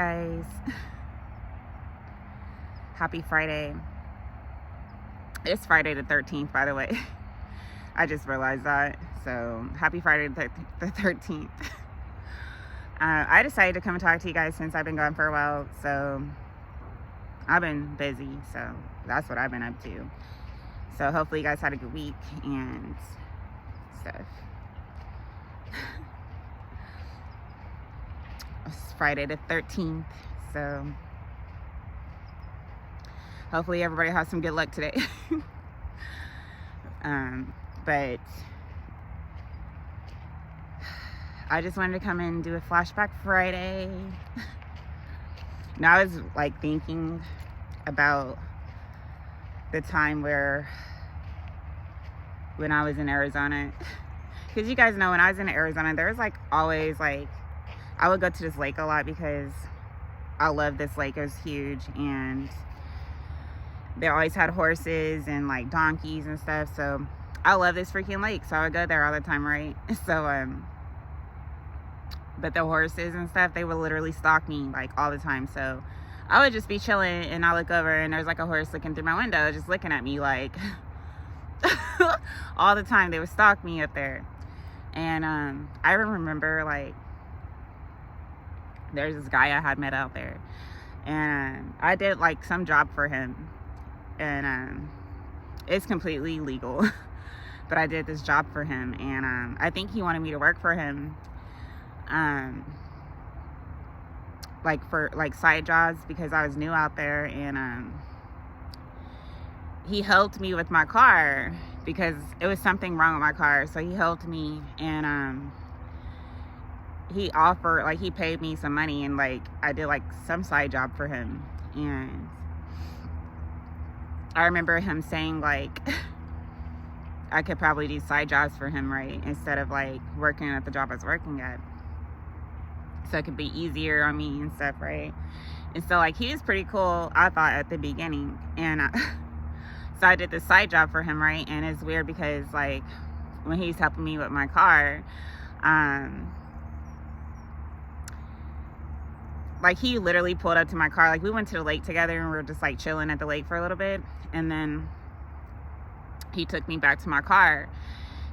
guys. Happy Friday. It's Friday the 13th, by the way. I just realized that. So, happy Friday the 13th. I decided to come and talk to you guys since I've been gone for a while. So, I've been busy. So, that's what I've been up to. So, hopefully you guys had a good week and stuff. It's Friday the 13th. So, hopefully everybody has some good luck today. But I just wanted to come and do a flashback Friday. Now I was like thinking about the time when I was in Arizona, because you guys know when I was in Arizona, there was like always like, I would go to this lake a lot because I love this lake. It was huge, and they always had horses and like donkeys and stuff. So I love this freaking lake. So I would go there all the time, right? So, but the horses and stuff, they would literally stalk me like all the time. So I would just be chilling and I look over and there's like a horse looking through my window, just looking at me like all the time. They would stalk me up there. And I remember like there's this guy I had met out there, and I did like some job for him, and it's completely legal. But I did this job for him, and I think he wanted me to work for him, like for like side jobs, because I was new out there. And he helped me with my car because it was something wrong with my car. So he helped me, and he offered, like, he paid me some money, and like I did like some side job for him. And I remember him saying like I could probably do side jobs for him, right, instead of like working at the job I was working at, so it could be easier on me and stuff, right? And so like he was pretty cool, I thought, at the beginning. And so I did this side job for him, right? And it's weird because like when he's helping me with my car, like he literally pulled up to my car. Like we went to the lake together and we were just like chilling at the lake for a little bit, and then he took me back to my car.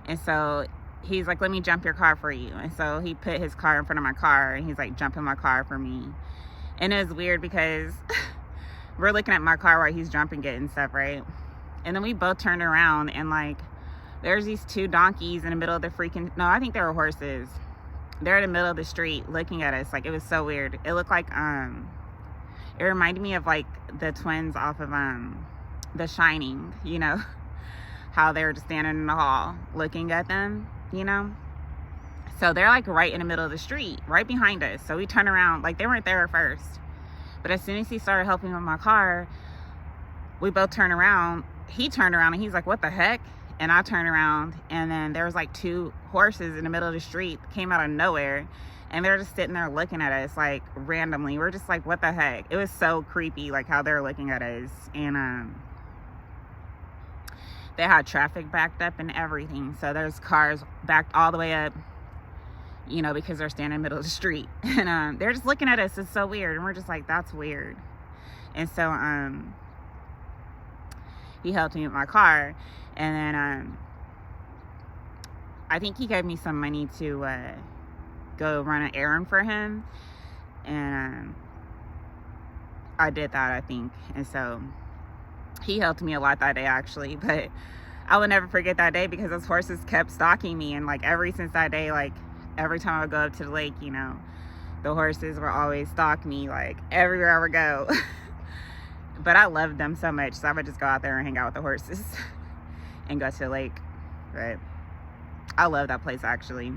And so he's like, let me jump your car for you. And so he put his car in front of my car, and he's like jumping my car for me. And it was weird because we're looking at my car while he's jumping it and stuff, right? And then we both turned around, and like there's these two donkeys in the middle of the freaking, no, I think they were horses. They're in the middle of the street looking at us. Like, it was so weird. It looked like it reminded me of like the twins off of The Shining, you know, how they were just standing in the hall looking at them, you know. So they're like right in the middle of the street, right behind us. So we turned around, like they weren't there at first, but as soon as he started helping with my car, we both turned around. He turned around and he's like, what the heck? And I turned around, and then there was like two horses in the middle of the street, came out of nowhere, and they're just sitting there looking at us like randomly. We're just like, what the heck? It was so creepy, like how they're looking at us. And they had traffic backed up and everything. So there's cars backed all the way up, you know, because they're standing in the middle of the street. And they're just looking at us. It's so weird. And we're just like, that's weird. And so he helped me with my car. And then I think he gave me some money to go run an errand for him. And I did that, I think. And so he helped me a lot that day, actually. But I will never forget that day because those horses kept stalking me. And like ever since that day, like every time I would go up to the lake, you know, the horses were always stalking me like everywhere I would go. But I loved them so much, so I would just go out there and hang out with the horses and go to the lake. But I love that place, actually.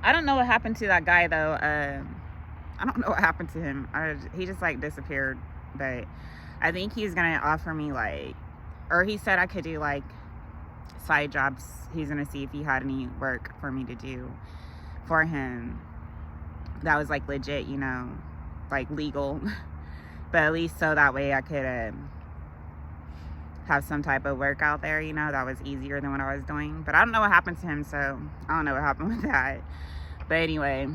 I don't know what happened to that guy, though. I don't know what happened to him. He just, like, disappeared. But I think he's going to offer me, like, or he said I could do, like, side jobs. He's going to see if he had any work for me to do for him that was, like, legit, you know, like, legal. But at least so that way I could have some type of work out there, you know, that was easier than what I was doing. But I don't know what happened to him, so I don't know what happened with that. But anyway,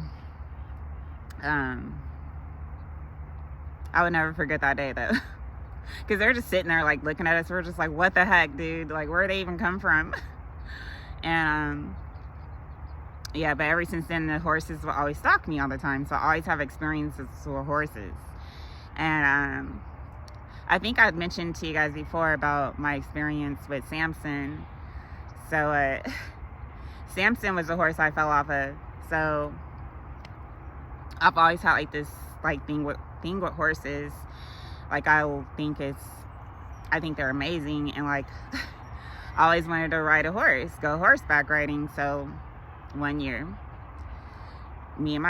I would never forget that day though. Because they're just sitting there like looking at us. We're just like, what the heck, dude? Like, where they even come from? And yeah, but ever since then, the horses will always stalk me all the time. So I always have experiences with horses. And I think I've mentioned to you guys before about my experience with Samson. So Samson was the horse I fell off of. So I've always had like this like thing with horses. Like I think they're amazing, and like I always wanted to ride a horse, go horseback riding. So one year, me and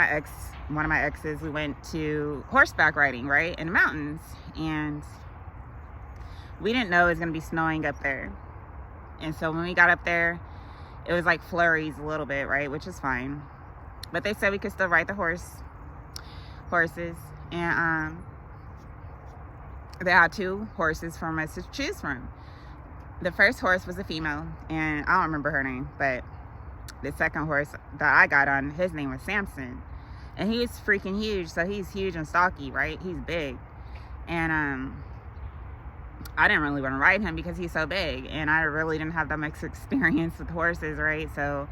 one of my exes, we went to horseback riding, right, in the mountains, and we didn't know it was gonna be snowing up there. And so when we got up there, it was like flurries a little bit, right, which is fine. But they said we could still ride the horses, and they had 2 horses for us to choose from. The first horse was a female, and I don't remember her name, but the second horse that I got on, his name was Samson, and he was freaking huge. So he's huge and stocky, right? He's big, and I didn't really want to ride him because he's so big, and I really didn't have that much experience with horses, right? So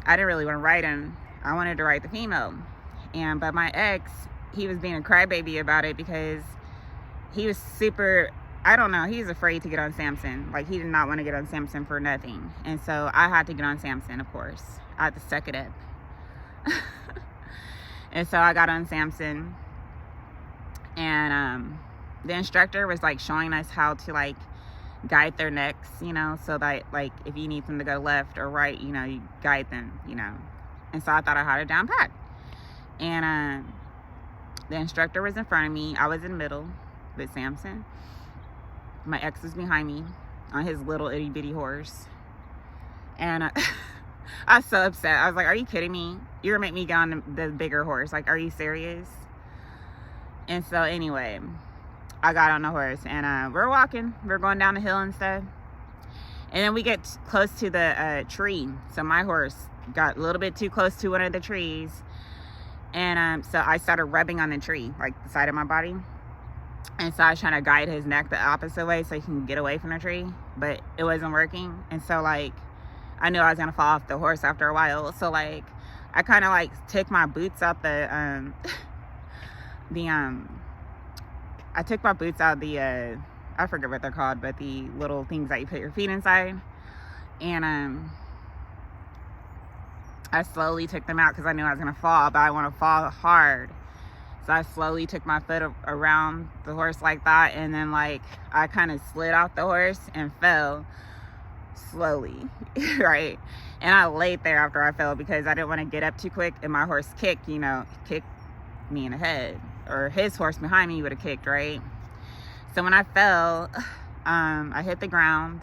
I didn't really want to ride him. I wanted to ride the female, but my ex, he was being a crybaby about it because he was super, I don't know, he was afraid to get on Samson. Like, he did not want to get on Samson for nothing. And so I had to get on Samson, of course. I had to suck it up. And so I got on Samson. And the instructor was, like, showing us how to, like, guide their necks, you know, so that, like, if you need them to go left or right, you know, you guide them, you know. And so I thought I had it down pat. And the instructor was in front of me. I was in the middle with Samson. My ex was behind me on his little itty bitty horse, and I was so upset. I was like, are you kidding me? You're gonna make me get on the bigger horse? Like, are you serious? And so anyway, I got on the horse, and we're walking, we're going down the hill and stuff, and then we get close to the tree. So my horse got a little bit too close to one of the trees, and so I started rubbing on the tree, like the side of my body. And so I was trying to guide his neck the opposite way so he can get away from the tree, but it wasn't working. And so, like, I knew I was gonna fall off the horse after a while. So, like, I kind of like took my boots out I took my boots out I forget what they're called, but the little things that you put your feet inside. And I slowly took them out because I knew I was gonna fall, but I want to fall hard. So I slowly took my foot around the horse like that, and then, like, I kind of slid off the horse and fell slowly, right? And I laid there after I fell because I didn't want to get up too quick, and my horse kicked me in the head, or his horse behind me would have kicked, right? So when I fell, I hit the ground,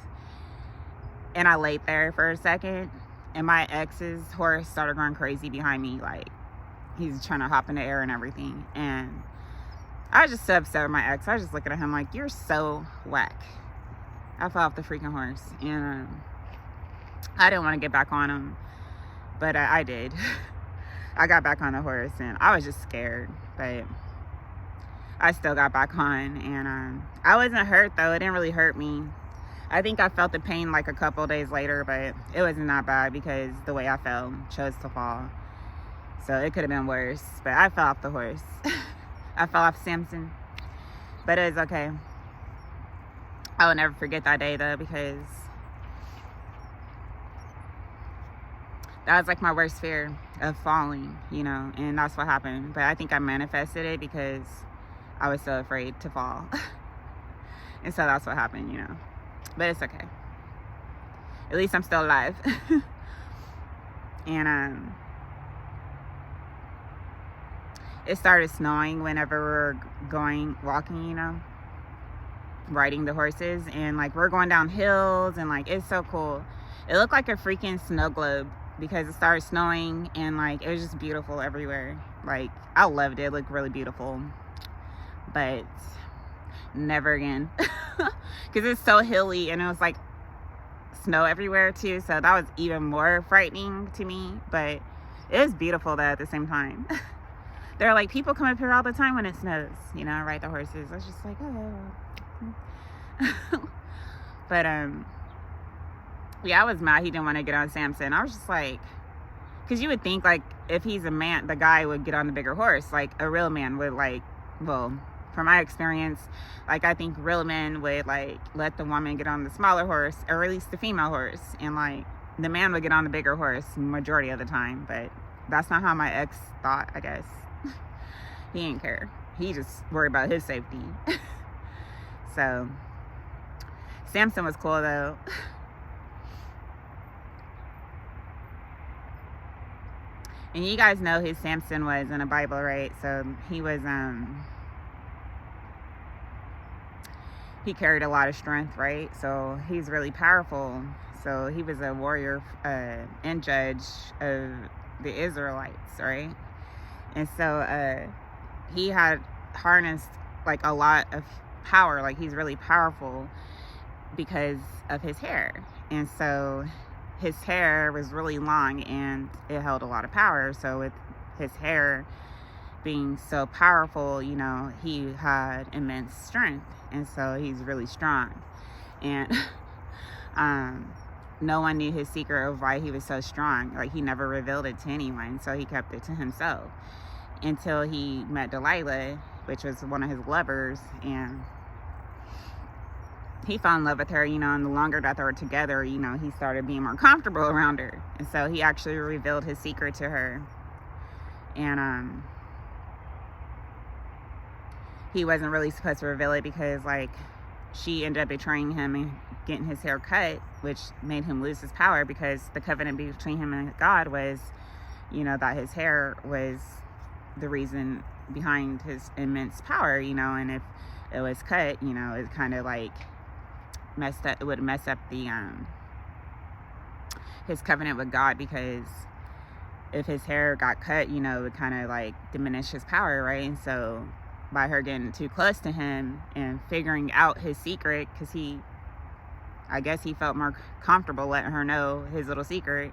and I laid there for a second, and my ex's horse started going crazy behind me, like, he's trying to hop in the air and everything. And I was just so upset with my ex. I was just looking at him like, you're so whack. I fell off the freaking horse. And I didn't want to get back on him, but I did. I got back on the horse, and I was just scared. But I still got back on. And I wasn't hurt, though. It didn't really hurt me. I think I felt the pain like a couple days later, but it wasn't that bad because the way I fell, chose to fall. So it could have been worse, but I fell off the horse. I fell off Samson, but it was okay. I will never forget that day though, because that was like my worst fear of falling, you know, and that's what happened. But I think I manifested it because I was so afraid to fall. And so that's what happened, you know, but it's okay. At least I'm still alive. And it started snowing whenever we were walking, you know, riding the horses, and like we're going down hills, and like it's so cool. It looked like a freaking snow globe because it started snowing, and like it was just beautiful everywhere. Like, I loved it. It looked really beautiful, but never again. Because it's so hilly, and it was like snow everywhere too, so that was even more frightening to me. But it was beautiful though at the same time. They're like, people come up here all the time when it snows, you know, ride the horses. I was just like, oh. But yeah, I was mad he didn't want to get on Samson. I was just like, because you would think, like, if he's a man, the guy would get on the bigger horse. Like, a real man would, like, well, from my experience, like, I think real men would, like, let the woman get on the smaller horse, or at least the female horse, and, like, the man would get on the bigger horse majority of the time. But that's not how my ex thought, I guess. He didn't care. He just worried about his safety. So Samson was cool, though. And you guys know who Samson was in the Bible, right? So he was, he carried a lot of strength, right? So he's really powerful. So he was a warrior and judge of the Israelites, right? And so he had harnessed, like, a lot of power. Like, he's really powerful because of his hair. And so his hair was really long and it held a lot of power. So with his hair being so powerful, you know, he had immense strength. And so he's really strong. And no one knew his secret of why he was so strong. Like, he never revealed it to anyone. So he kept it to himself until he met Delilah, which was one of his lovers. And he fell in love with her, you know, and the longer that they were together, you know, he started being more comfortable around her. And so he actually revealed his secret to her. And he wasn't really supposed to reveal it because, like, she ended up betraying him and getting his hair cut, which made him lose his power, because the covenant between him and God was, you know, that his hair was the reason behind his immense power, you know. And if it was cut, you know, it kind of like messed up, it would mess up the his covenant with God, because if his hair got cut, you know, it would kind of like diminish his power, right? And so by her getting too close to him and figuring out his secret, because I guess he felt more comfortable letting her know his little secret,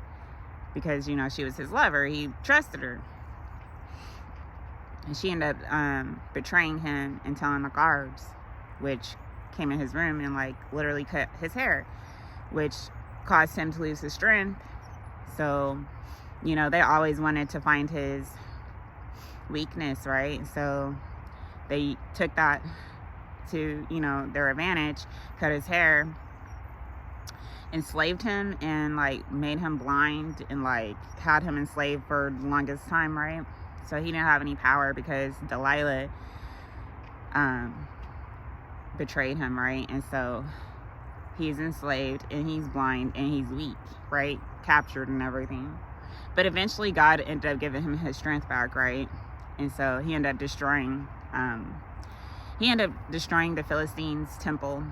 because, you know, she was his lover, he trusted her. And she ended up betraying him and telling the guards, which came in his room and, like, literally cut his hair, which caused him to lose his strength. So, you know, they always wanted to find his weakness, right? So they took that to, you know, their advantage, cut his hair, enslaved him, and, like, made him blind, and, like, had him enslaved for the longest time, right? So he didn't have any power because Delilah betrayed him, right? And so he's enslaved and he's blind and he's weak, right? Captured and everything. But eventually God ended up giving him his strength back, right? And so he ended up destroying the Philistines' temple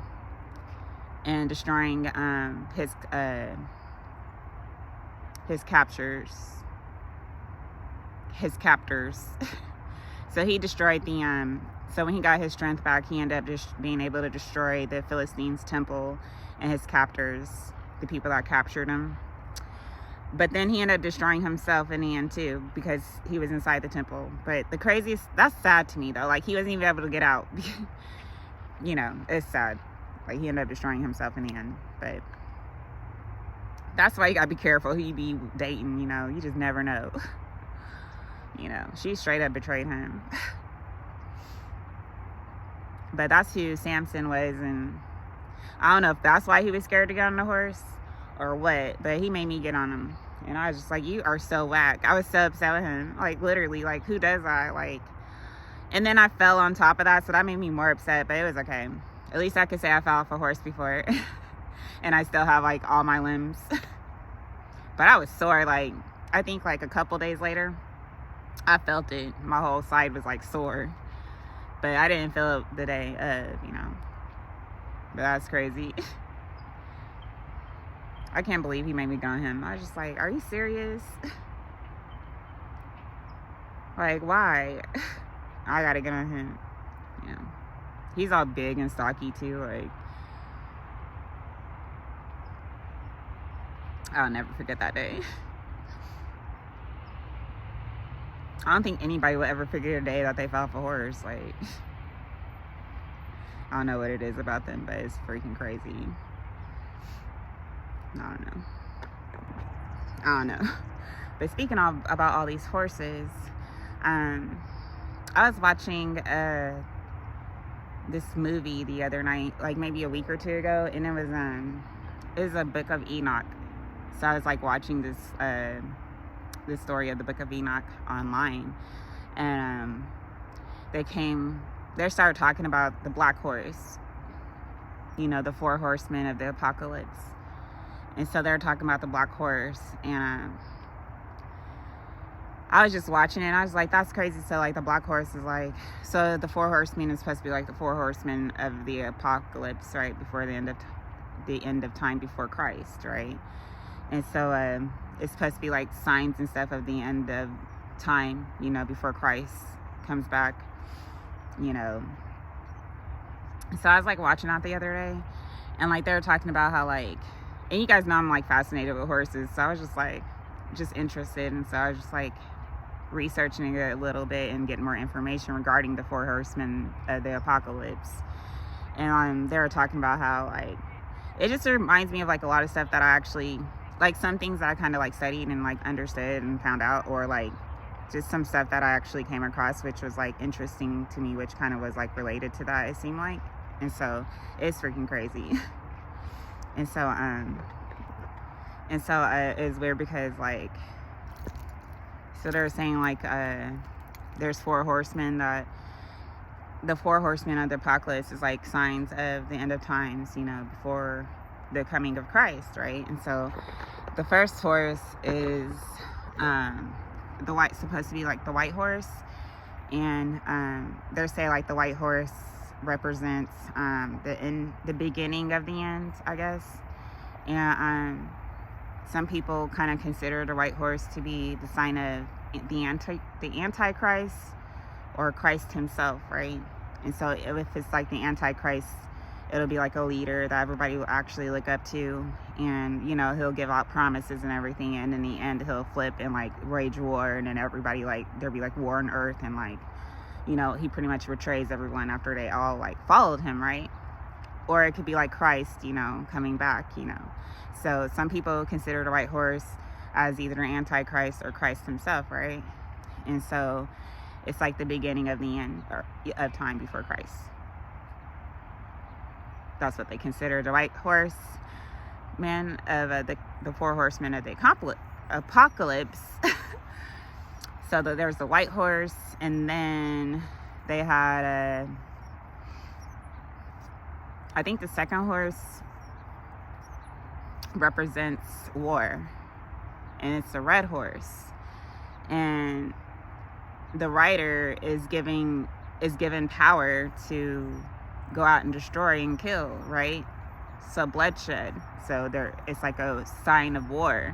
and destroying his captors. So he destroyed the so when he got his strength back, he ended up just being able to destroy the Philistines' temple and his captors, the people that captured him. But then he ended up destroying himself in the end too, because he was inside the temple. But the craziest, that's sad to me though, like, he wasn't even able to get out. You know, it's sad. Like, he ended up destroying himself in the end. But that's why you gotta be careful who you be dating, you know, you just never know. You know, she straight up betrayed him. But that's who Samson was, and I don't know if that's why he was scared to get on the horse or what, but he made me get on him. And I was just like, you are so whack. I was so upset with him. Like, literally, like, who does that? Like, and then I fell on top of that, so that made me more upset, but it was okay. At least I could say I fell off a horse before. And I still have, like, all my limbs. But I was sore. Like, I think, like, a couple days later, I felt it. My whole side was, like, sore. But I didn't feel it the day of, you know. But that's crazy. I can't believe he made me go on him. I was just like, are you serious? Like, why? I gotta get on him. You know. He's all big and stocky too. Like, I'll never forget that day. I don't think anybody will ever figure a day that they fell off a horse. Like, I don't know what it is about them, but it's freaking crazy. I don't know. But speaking of about all these horses, I was watching this movie the other night, like maybe a week or two ago, and it was a Book of Enoch. So I was like watching this story of the Book of Enoch online, and they started talking about the black horse, you know, the 4 horsemen of the apocalypse. And so they're talking about the black horse, and I was just watching it, and I was like, that's crazy. So like the black horse is like, so the 4 horsemen is supposed to be like the 4 horsemen of the apocalypse, right, before the end of time before Christ, right? And so it's supposed to be like signs and stuff of the end of time, you know, before Christ comes back, you know. So I was like watching that the other day, and like they were talking about how like, and you guys know I'm like fascinated with horses, so I was just like just interested, and so I was just like researching it a little bit and getting more information regarding the 4 horsemen of the apocalypse. And they were talking about how like it just reminds me of like a lot of stuff that I actually like, some things that I kind of like studied and like understood and found out, or like just some stuff that I actually came across which was like interesting to me, which kind of was like related to that, it seemed like. And so it's freaking crazy. And so it's weird because like, so they're saying like there's 4 horsemen, that the 4 horsemen of the apocalypse is like signs of the end of times, you know, before the coming of Christ, right? And so the first horse is supposed to be like the white horse, and they're saying like the white horse represents the beginning of the end, I guess. And some people kind of consider the white horse to be the sign of the Antichrist, or Christ himself, right? And so if it's like the Antichrist, it'll be like a leader that everybody will actually look up to, and you know, he'll give out promises and everything, and in the end he'll flip and like rage war, and then everybody, like, there'll be like war on earth, and like, you know, he pretty much betrays everyone after they all like followed him, right? Or it could be like Christ, you know, coming back, you know. So some people consider the white horse as either Antichrist or Christ himself, right? And so it's like the beginning of the end of time before Christ. That's what they consider the white horse man of the 4 horsemen of the apocalypse. So there's the white horse, and then they had I think the second horse represents war, and it's the red horse, and the rider is given power to go out and destroy and kill, right? So bloodshed. So it's like a sign of war.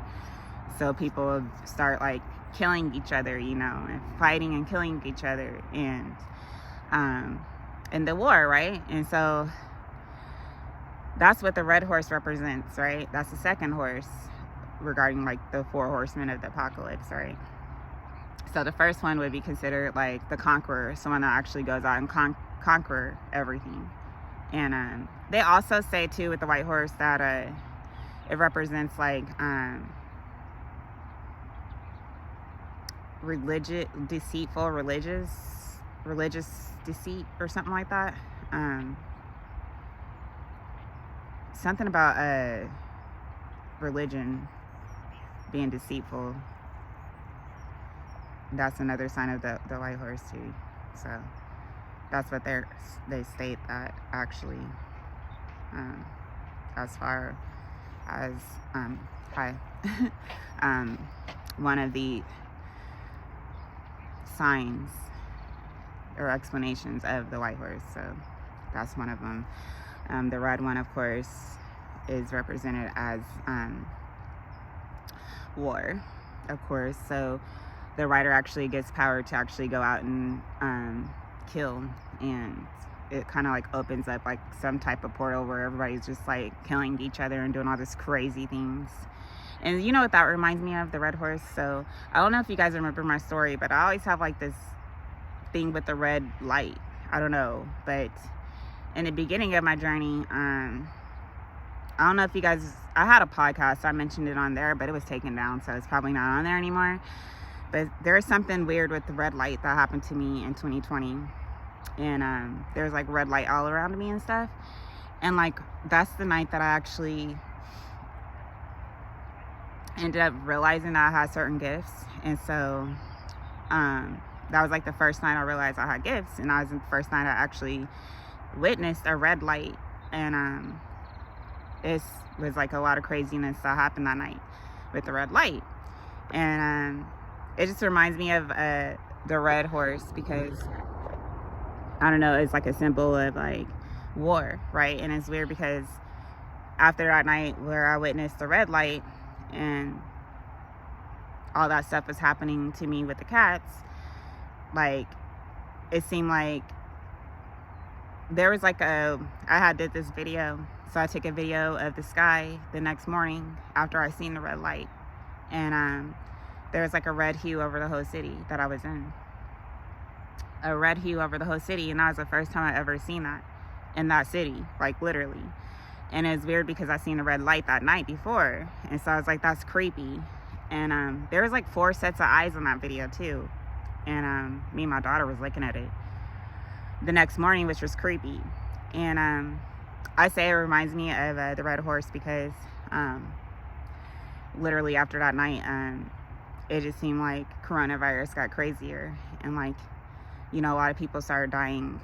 So people start like killing each other, you know, and fighting and killing each other, and in the war, right? And so that's what the red horse represents, right? That's the second horse regarding like the 4 horsemen of the apocalypse, right? So the first one would be considered like the conqueror, someone that actually goes out and conquer everything. And they also say too with the white horse that it represents like deceitful religious deceit or something like that. Something about religion being deceitful. That's another sign of the white horse too. So that's what they state that actually, as far as one of the signs or explanations of the white horse. So that's one of them. The red one, of course, is represented as war, of course. So the rider actually gets power to actually go out and kill, and it kind of like opens up like some type of portal where everybody's just like killing each other and doing all this crazy things. And you know what that reminds me of? The red horse. So I don't know if you guys remember my story, but I always have like this thing with the red light. I don't know, but in the beginning of my journey, I don't know if you guys, I had a podcast, I mentioned it on there, but it was taken down, so it's probably not on there anymore. But there's something weird with the red light that happened to me in 2020. And there's like red light all around me and stuff. And like, that's the night that I actually ended up realizing that I had certain gifts. And so that was like the first night I realized I had gifts. And that was the first night I actually witnessed a red light. And it was like a lot of craziness that happened that night with the red light. And it just reminds me of the red horse, because I don't know, it's like a symbol of like war, right? And it's weird because after that night where I witnessed the red light and all that stuff was happening to me with the cats, like it seemed like there was like I had did this video. So I took a video of the sky the next morning after I seen the red light. And there was like a red hue over the whole city that I was in. A red hue over the whole city. And that was the first time I ever seen that in that city, like literally. And it's weird because I seen the red light that night before. And so I was like, that's creepy. And there was like 4 sets of eyes on that video too. And me and my daughter was looking at it the next morning, which was creepy. And I say it reminds me of the red horse because literally after that night, it just seemed like coronavirus got crazier. And like, you know, a lot of people started dying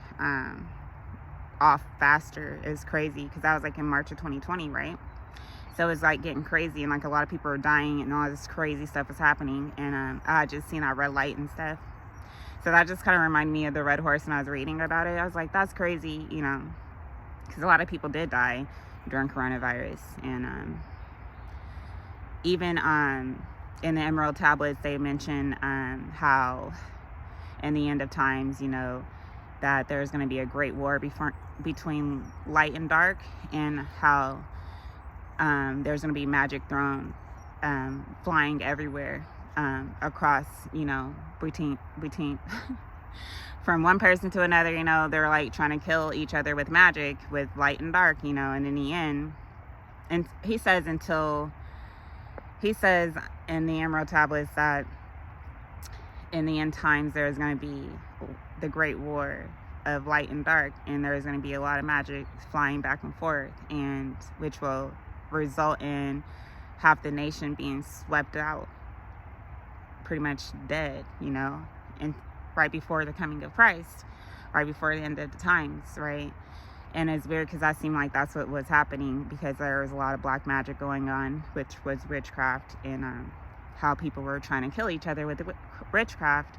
off faster. It was crazy because that was like in March of 2020, right? So it was like getting crazy, and like a lot of people were dying and all this crazy stuff was happening. And I had just seen that red light and stuff. So that just kind of reminded me of the red horse when I was reading about it. I was like, that's crazy, you know, because a lot of people did die during coronavirus. And even in the Emerald Tablets, they mention how in the end of times, you know, that there's going to be a great war between light and dark, and how there's going to be magic thrown flying everywhere across, you know, between from one person to another. You know, they're like trying to kill each other with magic, with light and dark, you know. And in the end, and he says in the Emerald Tablets that in the end times there's going to be the great war of light and dark, and there's going to be a lot of magic flying back and forth, and which will result in half the nation being swept out, pretty much dead, you know, and right before the coming of Christ, right before the end of the times, right? And it's weird because that seemed like that's what was happening, because there was a lot of black magic going on, which was witchcraft, and how people were trying to kill each other with the witchcraft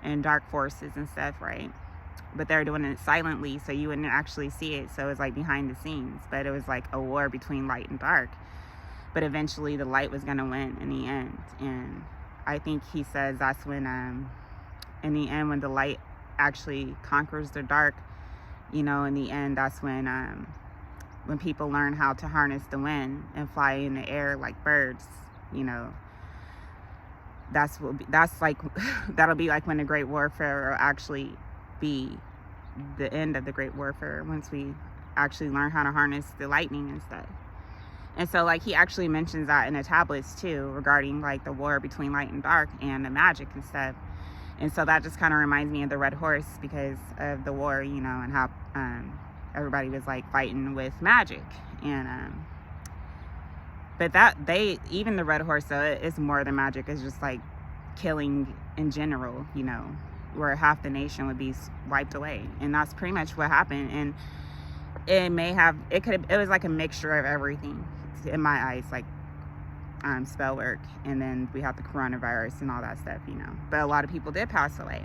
and dark forces and stuff, right? But they're doing it silently, so you wouldn't actually see it. So it was like behind the scenes, but it was like a war between light and dark. But eventually the light was going to win in the end. And I think he says that's when, in the end, when the light actually conquers the dark, you know, in the end, that's when people learn how to harness the wind and fly in the air like birds, you know. That's like that'll be like when the Great Warfare will actually be the end of the Great Warfare, once we actually learn how to harness the lightning and stuff. And so like he actually mentions that in the tablets too, regarding like the war between light and dark and the magic and stuff. And so that just kind of reminds me of the red horse because of the war, you know, and how everybody was like fighting with magic. And but even the red horse, though, it's more than magic. It's just like killing in general, you know, where half the nation would be wiped away. And that's pretty much what happened. And it was like a mixture of everything in my eyes, like spell work, and then we have the coronavirus and all that stuff, you know. But a lot of people did pass away.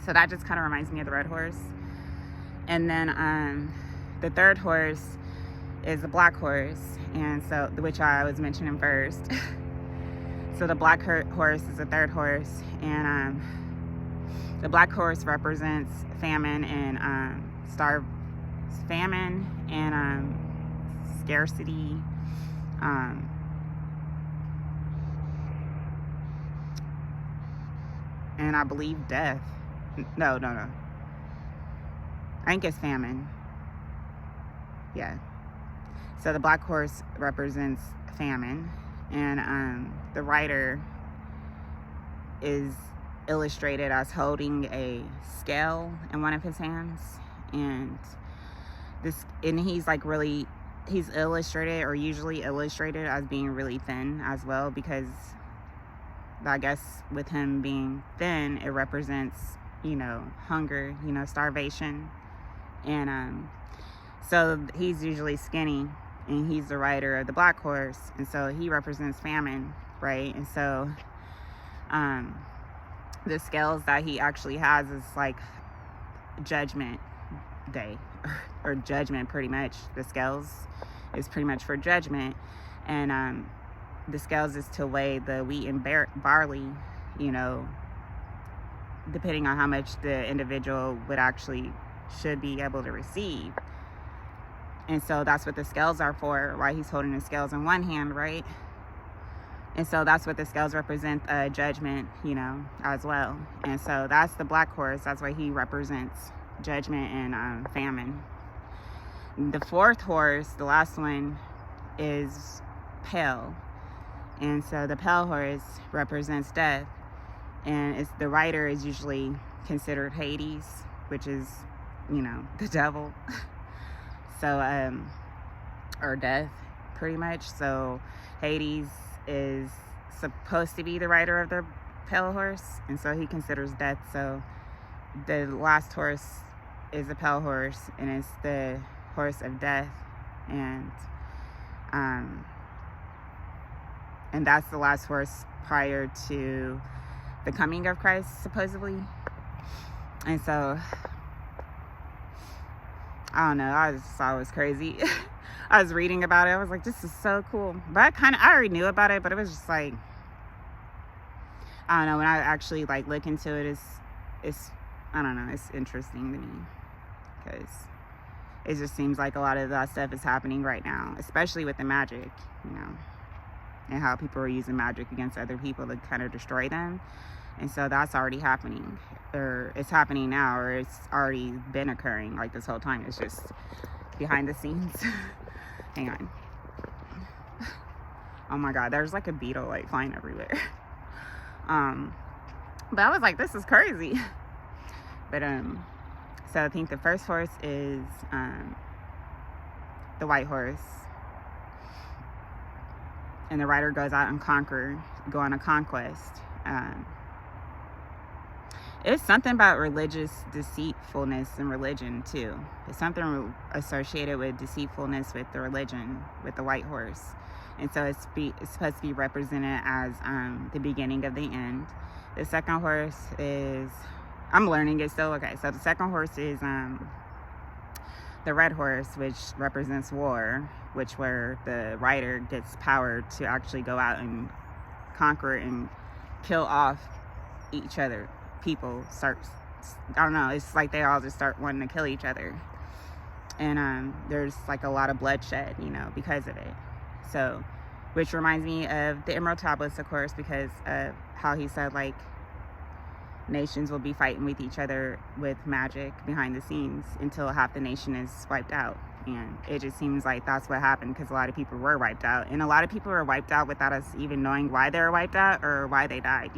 So that just kind of reminds me of the red horse. And then the third horse is the black horse, and so, which I was mentioning first. So the black horse is the third horse, and the black horse represents famine and scarcity, and I believe death. No. I think it's famine. Yeah. So the black horse represents famine, and the rider is illustrated as holding a scale in one of his hands, and he's like he's illustrated, or usually illustrated, as being really thin as well, because I guess with him being thin, it represents, hunger, starvation. And so he's usually skinny, and he's the rider of the black horse, and so he represents famine, right? And so the scales that he actually has is like judgment day, or judgment, pretty much. The scales is pretty much for judgment, and the scales is to weigh the wheat and barley, depending on how much the individual should be able to receive. And so that's what the scales are for, why he's holding the scales in one hand, right? And so that's what the scales represent, judgment, as well. And so that's the black horse. That's why he represents judgment and famine. The fourth horse, the last one, is pale. And so the pale horse represents death. And the rider is usually considered Hades, which is, the devil. So, or death, pretty much. So Hades is supposed to be the rider of the pale horse, and so he considers death. So the last horse is a pale horse, and it's the horse of death, and that's the last horse prior to the coming of Christ, supposedly. And so I don't know, I just thought it was crazy. I was reading about it. I was like, this is so cool. But I already knew about it, but it was just like, I don't know, when I actually like look into it, it's I don't know, it's interesting to me, because it just seems like a lot of that stuff is happening right now, especially with the magic, and how people are using magic against other people to kind of destroy them. And so that's already happening, or it's happening now, or it's already been occurring like this whole time. It's just behind the scenes. Hang on. Oh my God, there's like a beetle like flying everywhere. But I was like, this is crazy. But so I think the first horse is the white horse, and the rider goes out and go on a conquest. It's something about religious deceitfulness and religion too. It's something associated with deceitfulness with the religion, with the white horse. And so it's supposed to be represented as the beginning of the end. The second horse is, I'm learning it still. Okay, so the second horse is the red horse, which represents war, where the rider gets power to actually go out and conquer and kill off each other. People I don't know, it's like they all just start wanting to kill each other, and there's like a lot of bloodshed, because of it. So, which reminds me of the Emerald Tablets, of course, because of how he said like nations will be fighting with each other with magic behind the scenes until half the nation is wiped out. And it just seems like that's what happened, because a lot of people were wiped out, and a lot of people were wiped out without us even knowing why they were wiped out or why they died.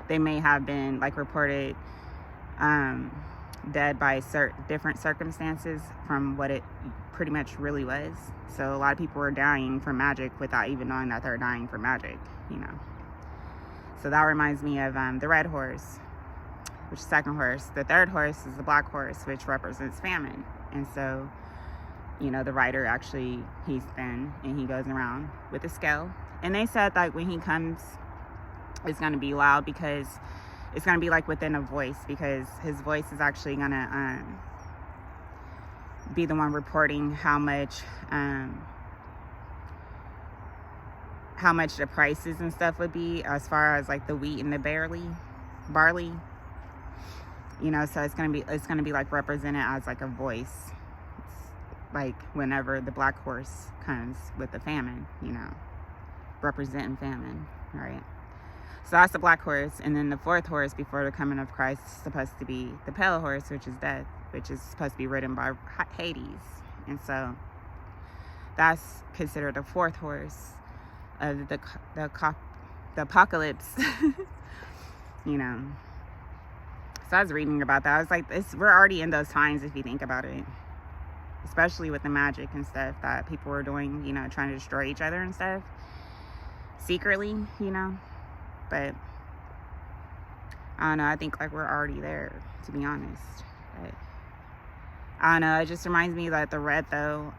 They may have been like reported dead by different circumstances from what it pretty much really was. So a lot of people were dying from magic without even knowing that they're dying from magic, So that reminds me of the red horse, which is the second horse. The third horse is the black horse, which represents famine. And so, the rider actually, he's thin, and he goes around with a scale. And they said like when he comes, it's going to be loud, because it's going to be like within a voice, because his voice is actually going to be the one reporting how much the prices and stuff would be, as far as like the wheat and the barley, so it's going to be like represented as like a voice. It's like whenever the black horse comes with the famine, representing famine, right? So that's the black horse. And then the fourth horse before the coming of Christ is supposed to be the pale horse, which is death, which is supposed to be ridden by Hades. And so that's considered the fourth horse of the apocalypse. You know. So I was reading about that. I was like, we're already in those times if you think about it. Especially with the magic and stuff that people were doing, you know, trying to destroy each other and stuff. Secretly, you know. But I don't know, I think like we're already there, to be honest. But I don't know, it just reminds me that the red though,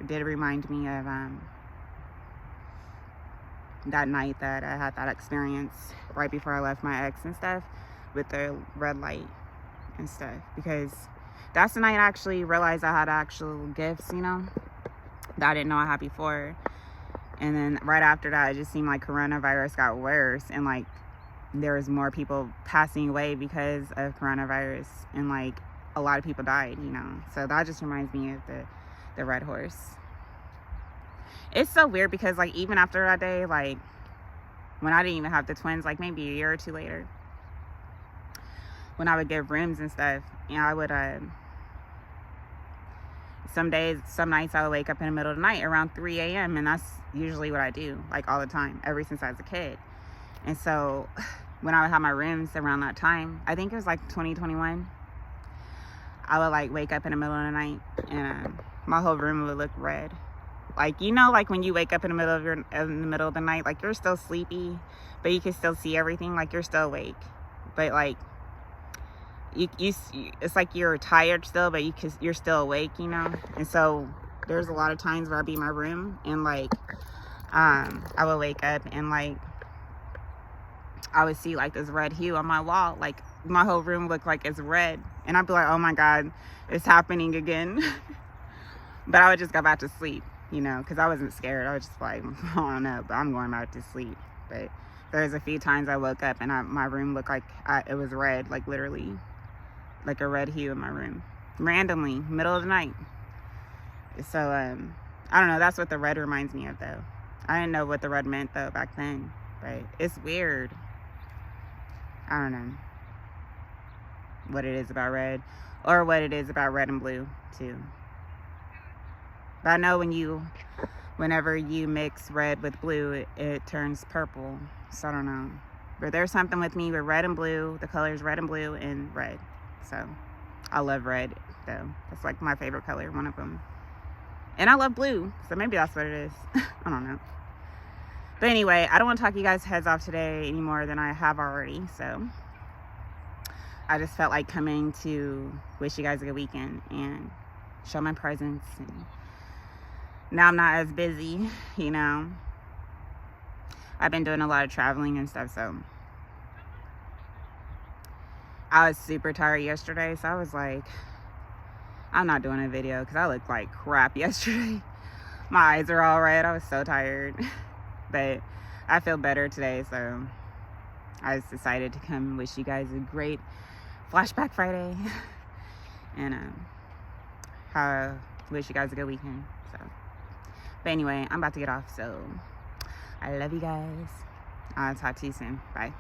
it did remind me of that night that I had that experience right before I left my ex and stuff with the red light and stuff, because that's the night I actually realized I had actual gifts, you know, that I didn't know I had before. And then right after that, it just seemed like coronavirus got worse, and like there was more people passing away because of coronavirus, and like a lot of people died, you know. So that just reminds me of the red horse. It's so weird because like even after that day, like when I didn't even have the twins, like maybe a year or two later, when I would give rooms and stuff, you know, I would some nights I would wake up in the middle of the night around 3 a.m. and that's usually what I do, like all the time, ever since I was a kid. And so when I would have my rooms around that time, I think it was like 2021, I would like wake up in the middle of the night and my whole room would look red. Like, you know, like when you wake up in the middle of the night, like you're still sleepy, but you can still see everything, like you're still awake, but like you it's like you're tired still, but you're still awake, you know. And so there's a lot of times where I'd be in my room and like I would wake up and like I would see like this red hue on my wall, like my whole room looked like it's red, and I'd be like, oh my god, it's happening again. But I would just go back to sleep, you know, because I wasn't scared. I was just like, I don't know, but I'm going back to sleep. But there's a few times I woke up and my room looked like it was red, like literally like a red hue in my room, randomly, middle of the night. So I don't know, that's what the red reminds me of though. I didn't know what the red meant though back then, but it's weird. I don't know what it is about red, or what it is about red and blue too. But I know whenever you mix red with blue, it turns purple. So I don't know, but there's something with me with red and blue. The colors red and blue and red. So I love red though. That's like my favorite color, one of them. And I love blue, so maybe that's what it is. I don't know. But anyway, I don't want to talk you guys' heads off today any more than I have already. So I just felt like coming to wish you guys a good weekend and show my presence. And now I'm not as busy, you know. I've been doing a lot of traveling and stuff, so I was super tired yesterday, so I was like, I'm not doing a video because I looked like crap yesterday. My eyes are all red. I was so tired. But I feel better today, so I just decided to come and wish you guys a great Flashback Friday. And wish you guys a good weekend. So, but anyway, I'm about to get off, so I love you guys. I'll talk to you soon. Bye.